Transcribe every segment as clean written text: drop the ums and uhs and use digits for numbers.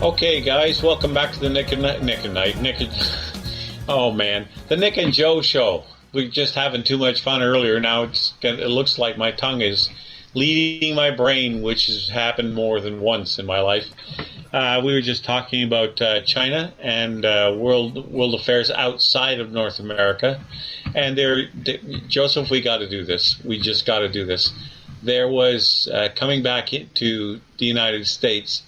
Okay, guys, welcome back to the Nick and Joe show. We were just having too much fun earlier. Now it looks like my tongue is leading my brain, which has happened more than once in my life. We were just talking about China and world affairs outside of North America. And Joseph, we got to do this. We just got to do this. There was, coming back into the United States,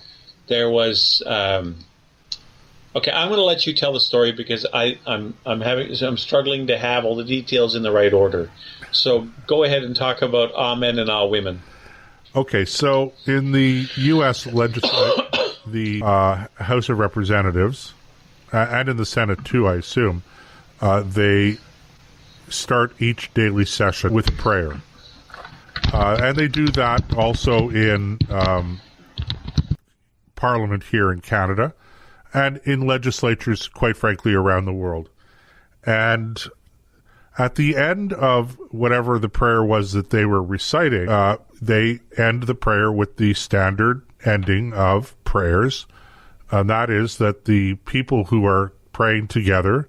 there was... okay, I'm going to let you tell the story because I'm struggling to have all the details in the right order. So go ahead and talk about amen and awomen. Okay, so in the U.S. legislature, the House of Representatives, and in the Senate too, I assume, they start each daily session with prayer. And they do that also in Parliament here in Canada and in legislatures, quite frankly, around the world. And at the end of whatever the prayer was that they were reciting, they end the prayer with the standard ending of prayers, and that is that the people who are praying together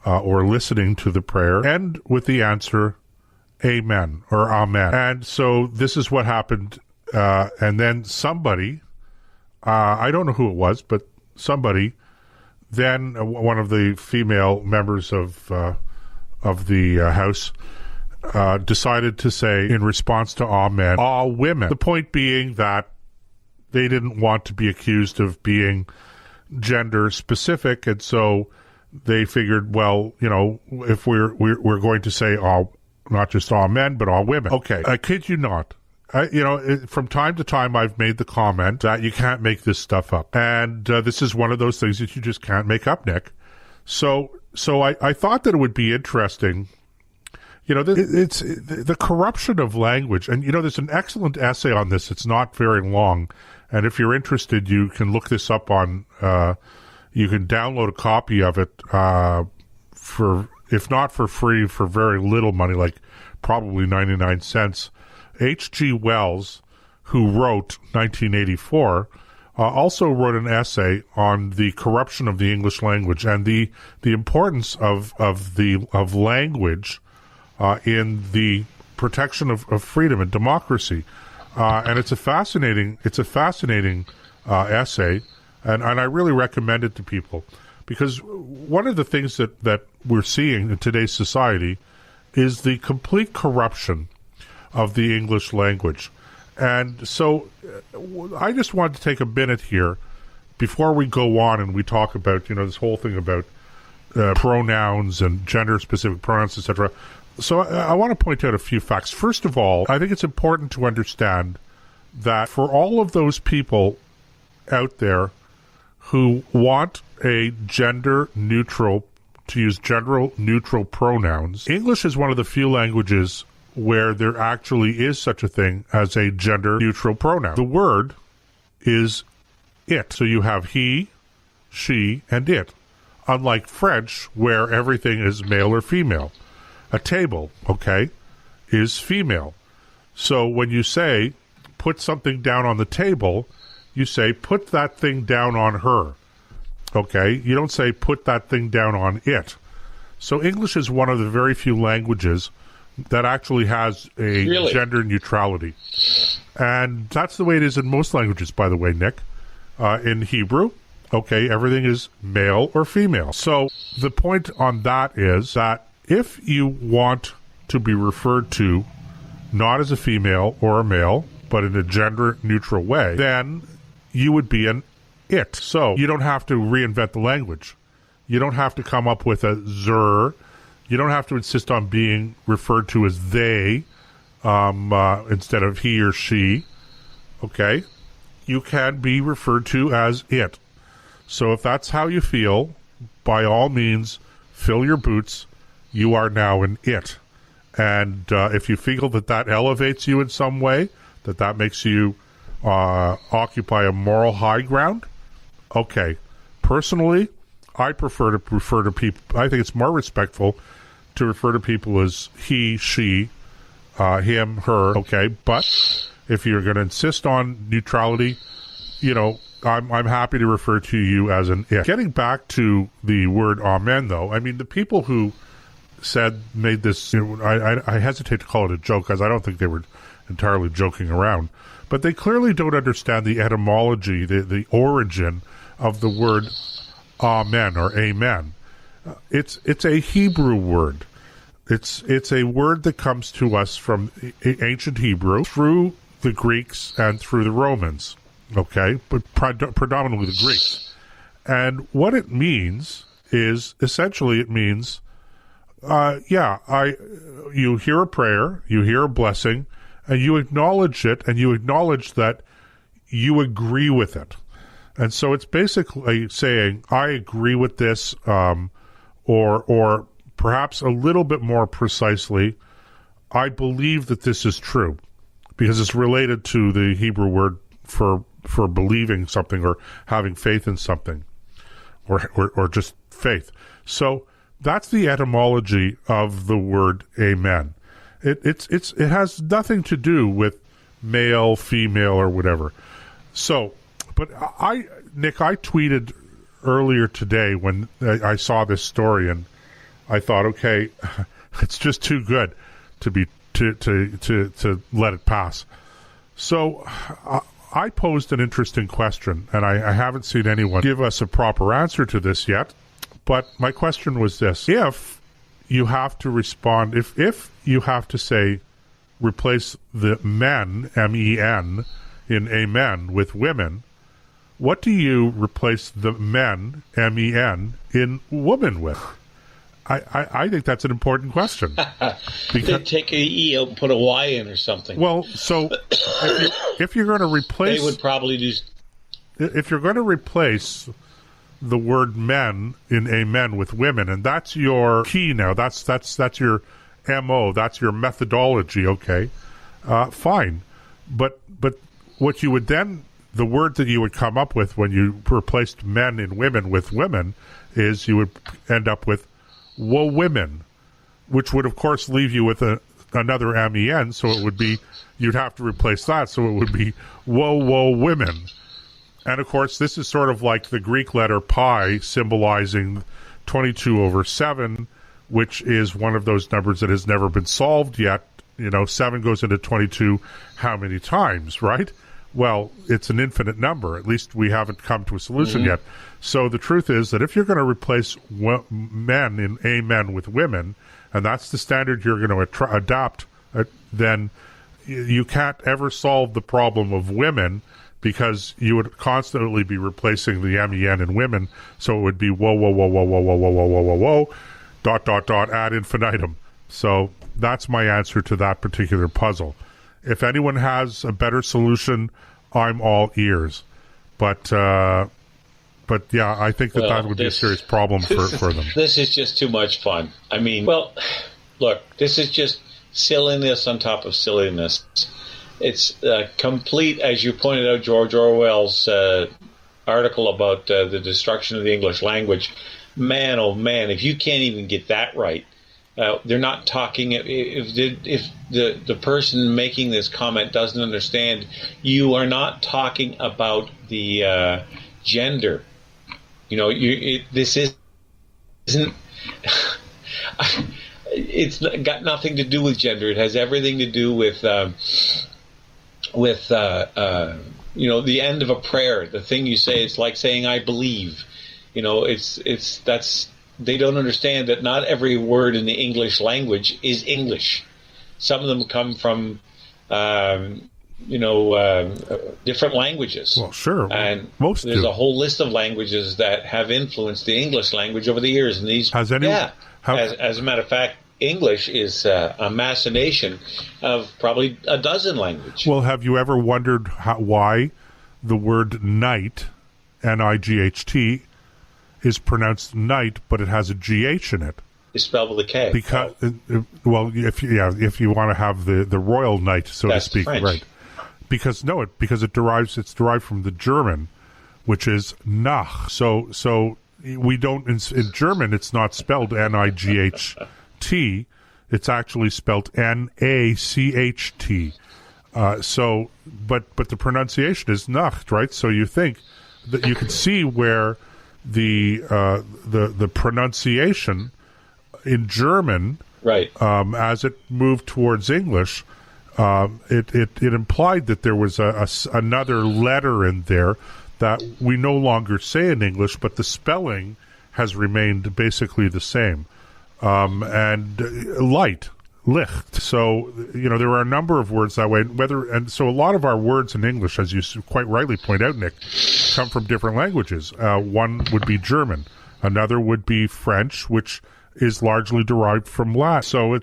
or listening to the prayer end with the answer, Amen or Amen. And so this is what happened, and then somebody, I don't know who it was, but somebody, then one of the female members of the House decided to say, in response to amen, all women. The point being that they didn't want to be accused of being gender specific, and so they figured, well, you know, if we're going to say all, not just all men, but all women. Okay, I kid you not. From time to time, I've made the comment that you can't make this stuff up. And this is one of those things that you just can't make up, Nick. So I thought that it would be interesting. You know, it's the corruption of language. And, you know, there's an excellent essay on this. It's not very long. And if you're interested, you can look this up on, you can download a copy of it for, if not for free, for very little money, like probably 99 cents. H.G. Wells, who wrote 1984, also wrote an essay on the corruption of the English language and the importance of language in the protection of freedom and democracy. And it's a fascinating essay, and I really recommend it to people, because one of the things that we're seeing in today's society is the complete corruption of the English language. And so I just want to take a minute here before we go on and we talk about, you know, this whole thing about pronouns and gender-specific pronouns, etc. So I want to point out a few facts. First of all, I think it's important to understand that for all of those people out there who want a gender-neutral, to use gender-neutral pronouns, English is one of the few languages where there actually is such a thing as a gender-neutral pronoun. The word is it. So you have he, she, and it. Unlike French, where everything is male or female. A table, okay, is female. So when you say, put something down on the table, you say, put that thing down on her. Okay? You don't say, put that thing down on it. So English is one of the very few languages that actually has a gender neutrality. And that's the way it is in most languages, by the way, Nick. In Hebrew, okay, everything is male or female. So the point on that is that if you want to be referred to not as a female or a male, but in a gender-neutral way, then you would be an it. So you don't have to reinvent the language. You don't have to come up with a zer. You don't have to insist on being referred to as they instead of he or she. Okay? You can be referred to as it. So if that's how you feel, by all means, fill your boots. You are now an it. And if you feel that elevates you in some way, that makes you occupy a moral high ground, okay. Personally, I prefer to refer to people, I think it's more respectful to refer to people as he, she, him, her, okay? But if you're going to insist on neutrality, you know, I'm happy to refer to you as an it. Getting back to the word amen, though, I mean, the people who made this, I hesitate to call it a joke, because I don't think they were entirely joking around, but they clearly don't understand the etymology, the origin of the word amen or amen. It's a Hebrew word. It's a word that comes to us from ancient Hebrew through the Greeks and through the Romans, okay, but predominantly the Greeks. And what it means is, essentially, it means, you hear a prayer, you hear a blessing, and you acknowledge it, and you acknowledge that you agree with it. And so it's basically saying, I agree with this, or perhaps a little bit more precisely, I believe that this is true, because it's related to the Hebrew word for believing something or having faith in something, or just faith. So that's the etymology of the word amen. It has nothing to do with male, female, or whatever. So, but Nick, I tweeted earlier today when I saw this story, and I thought, okay, it's just too good to be to let it pass. So I posed an interesting question, and I haven't seen anyone give us a proper answer to this yet. But my question was this: if you have to respond, if you have to say, replace the men, M-E-N, in amen with women, what do you replace the men, M-E-N, in woman with? I think that's an important question. Because take an E out and put a Y in or something. Well, so if you're going to replace... They would probably do... If you're going to replace the word men in amen with women, and that's your key now, that's your MO, that's your methodology, okay, fine. But what you would then... The word that you would come up with when you replaced men in women with women is you would end up with woe women, which would, of course, leave you with another MEN, so it would be, you'd have to replace that, so it would be woe women. And, of course, this is sort of like the Greek letter pi symbolizing 22/7, which is one of those numbers that has never been solved yet. 7 goes into 22 how many times, right? Well, it's an infinite number. At least we haven't come to a solution yet. So the truth is that if you're going to replace men in amen with women, and that's the standard you're going to adopt, then you can't ever solve the problem of women, because you would constantly be replacing the MEN in women. So it would be whoa, ad infinitum. So that's my answer to that particular puzzle. If anyone has a better solution, I'm all ears. But yeah, I think that would be a serious problem for them. This is just too much fun. I mean, look, this is just silliness on top of silliness. It's complete, as you pointed out, George Orwell's article about the destruction of the English language. Man, oh man, if you can't even get that right, they're not talking. If the person making this comment doesn't understand, you are not talking about the gender. This isn't. It's got nothing to do with gender. It has everything to do with the end of a prayer. The thing you say, it's like saying "I believe." They don't understand that not every word in the English language is English. Some of them come from, different languages. Well, sure. And most there's do. a whole list of languages that have influenced the English language over the years. And these, as a matter of fact, English is a machination of probably a dozen languages. Well, have you ever wondered why the word night, N-I-G-H-T, is pronounced night, but it has a GH in it? It's spelled with a K. Because, if you want to have the royal night, so That's to speak, French. right? Because it's derived from the German, which is nach. So we don't in German. It's not spelled N-I-G-H-T. It's actually spelled N-A-C-H-T. But the pronunciation is nacht, right? So you think that you can see where the pronunciation in German, right, as it moved towards English, it implied that there was another letter in there that we no longer say in English, but the spelling has remained basically the same. And light, Licht. So, there are a number of words that way. So a lot of our words in English, as you quite rightly point out, Nick, come from different languages. One would be German. Another would be French, which is largely derived from Latin. So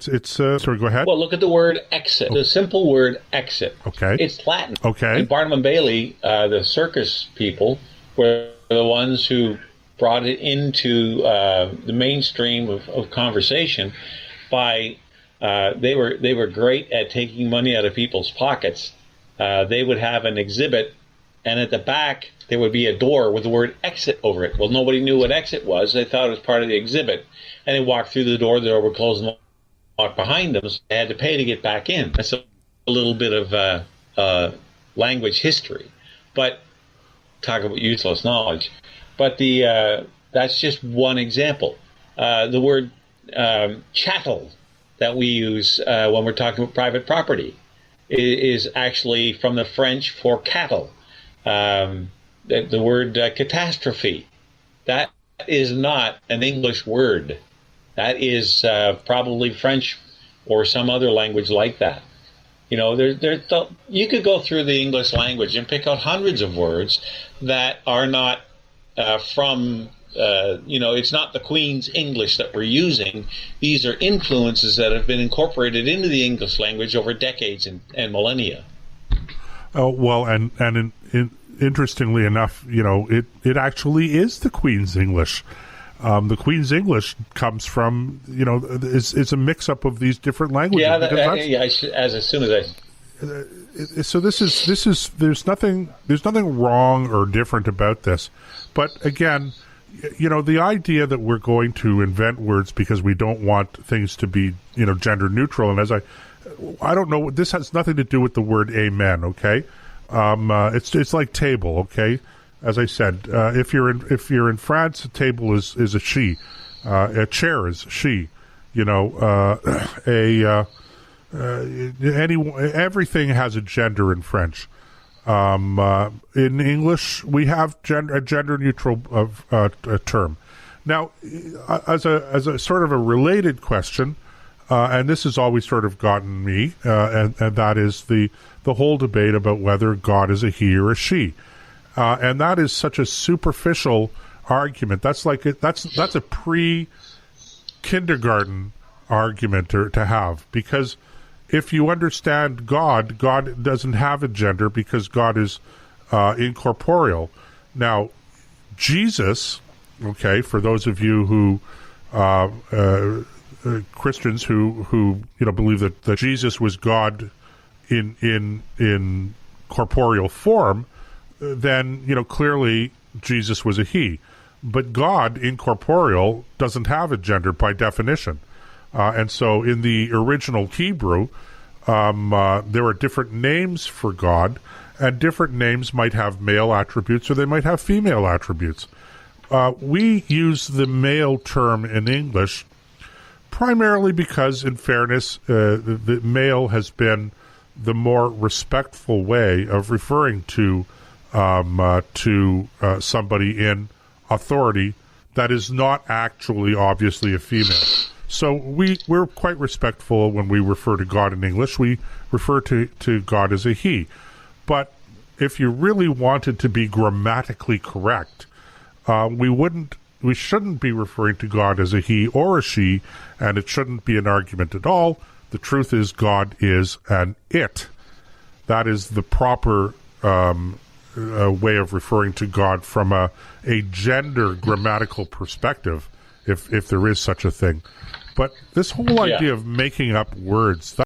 sorry, go ahead. Well, look at the word exit. The simple word exit. Okay. It's Latin. Okay. And Barnum and Bailey, the circus people, were the ones who brought it into the mainstream of conversation by they were great at taking money out of people's pockets. They would have an exhibit, and at the back there would be a door with the word exit over it. Well, nobody knew what exit was. They thought it was part of the exhibit. And they walked through the door would close and lock behind them. So they had to pay to get back in. That's a little bit of language history. But talk about useless knowledge. But that's just one example. The word chattel that we use when we're talking about private property is actually from the French for cattle. The word catastrophe, that is not an English word. That is probably French or some other language like that. You could go through the English language and pick out hundreds of words that are not from, it's not the Queen's English that we're using. These are influences that have been incorporated into the English language over decades and millennia. Oh, well, and interestingly enough, it actually is the Queen's English. The Queen's English comes from, is a mix-up of these different languages. As soon as so there's nothing wrong or different about this, but again, the idea that we're going to invent words because we don't want things to be, gender neutral, and I don't know, this has nothing to do with the word amen, okay? It's like table, okay? As I said, if you're in France, a table is a she, a chair is she, everything has a gender in French. In English, we have a gender neutral term. Now, as a sort of a related question, and this has always sort of gotten me, and that is the whole debate about whether God is a he or a she. And that is such a superficial argument. That's a pre-kindergarten argument to have, because if you understand God doesn't have a gender because God is incorporeal. Now, Jesus, okay, for those of you who Christians who believe that Jesus was God in corporeal form, then clearly Jesus was a he. But God, incorporeal, doesn't have a gender by definition. And so in the original Hebrew, there are different names for God, and different names might have male attributes or they might have female attributes. We use the male term in English primarily because, in fairness, the male has been the more respectful way of referring to somebody in authority that is not actually obviously a female. So we're quite respectful when we refer to God in English. We refer to God as a he. But if you really wanted to be grammatically correct, we shouldn't be referring to God as a he or a she, and it shouldn't be an argument at all. The truth is God is an it. That is the proper way of referring to God from a gender grammatical perspective, if there is such a thing. But this whole idea of making up words,